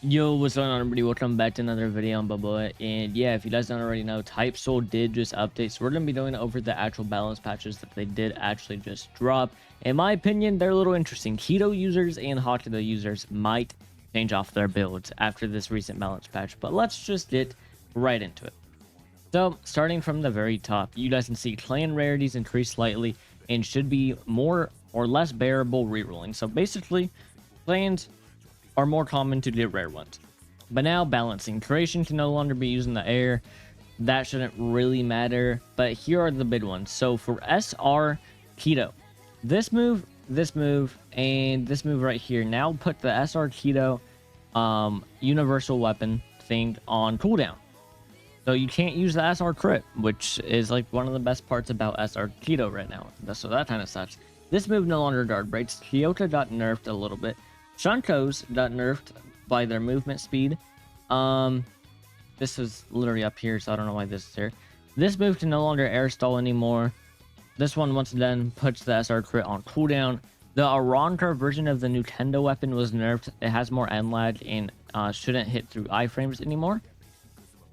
Yo, what's going on, everybody? Welcome back to another video on Balboa. And yeah, if you guys don't already know, Type Soul did just update, so we're going to be going over the actual balance patches that they did actually just drop. In my opinion, they're a little interesting. KIDO users and HAKUDA users might change off their builds after this recent balance patch, but let's just get right into it. So, starting from the very top, you guys can see clan rarities increase slightly and should be more or less bearable rerolling. So basically, clans are more common to get rare ones. But now balancing. Creation can no longer be used in the air. That shouldn't really matter. But here are the big ones. So for SR KIDO, this move, and this move right here now put the SR KIDO universal weapon thing on cooldown. So you can't use the SR crit, which is like one of the best parts about SR KIDO right now. So that kind of sucks. This move no longer guard breaks. Kyoto got nerfed a little bit. Shunko's got nerfed by their movement speed. This is literally up here, so I don't know why this is here. This move can no longer air stall anymore. This one once again puts the SR crit on cooldown. The Aroncar version of the Nintendo weapon was nerfed. It has more end lag and shouldn't hit through iframes anymore.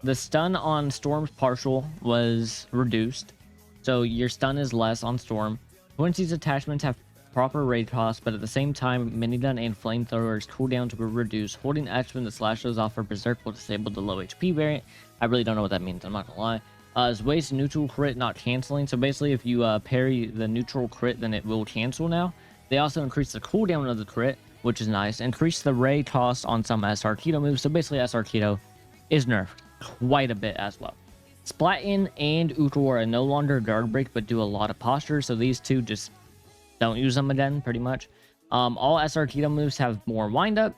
The stun on Storm's partial was reduced, so your stun is less on Storm. Quincy's attachments have proper raid cost, but at the same time, minigun and flamethrowers cooldowns were reduced. Holding X when the slash goes off for Berserk will disable the low HP variant. I really don't know what that means, I'm not gonna lie. Is waste neutral crit not canceling. So basically, if you parry the neutral crit, then it will cancel now. They also increase the cooldown of the crit, which is nice. Increase the raid cost on some SR KIDO moves. So basically, SR KIDO is nerfed quite a bit as well. Splatin and Utor are no longer guard break, but do a lot of posture. So these two just don't use them again, pretty much. All SR KIDO moves have more windup.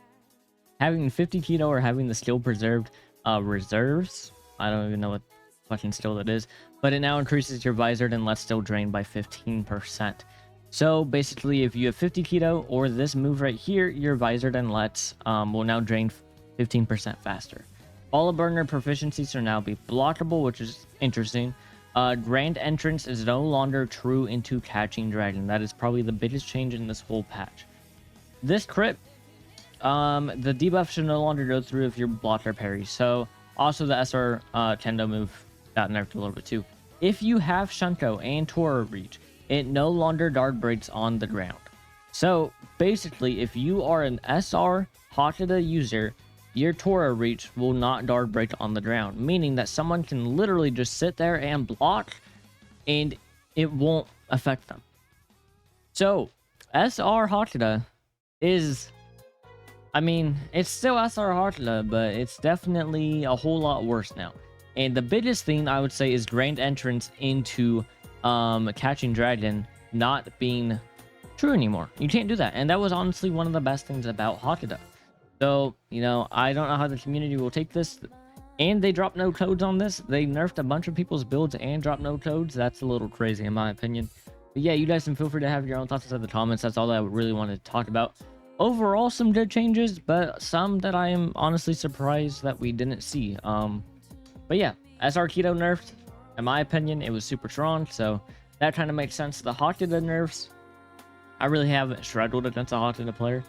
Having 50 KIDO or having the skill preserved reserves. I don't even know what fucking skill that is. But it now increases your visor and lets still drain by 15%. So basically, if you have 50 KIDO or this move right here, your visor and lets will now drain 15% faster. All burner proficiencies are now be blockable, which is interesting. Grand Entrance is no longer true into Catching Dragon. That is probably the biggest change in this whole patch. This crit, the debuff should no longer go through if you're blocker parry. So also the SR Kendo move got nerfed a little bit too. If you have Shunko and Tora reach, it no longer guard breaks on the ground. So basically, if you are an SR HAKUDA user, your Tora reach will not guard break on the ground, meaning that someone can literally just sit there and block and it won't affect them. So SR HAKUDA is, I mean, it's still SR HAKUDA, but it's definitely a whole lot worse now. And the biggest thing I would say is Grand Entrance into Catching Dragon not being true anymore. You can't do that. And that was honestly one of the best things about HAKUDA. So, you know, I don't know how the community will take this. And they dropped no codes on this. They nerfed a bunch of people's builds and dropped no codes. That's a little crazy in my opinion. But yeah, you guys can feel free to have your own thoughts inside the comments. That's all that I really wanted to talk about. Overall, some good changes, but some that I am honestly surprised that we didn't see. But yeah, SR KIDO nerfed. In my opinion, it was super strong. So that kind of makes sense. The HAKUDA nerfs, I really haven't struggled against a HAKUDA player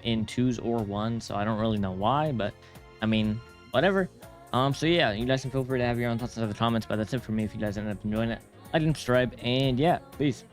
in 2s or 1s, so I don't really know why, but I mean, whatever. So yeah, you guys can feel free to have your own thoughts in the comments, but that's it for me. If you guys ended up enjoying it, like and subscribe, and yeah, peace.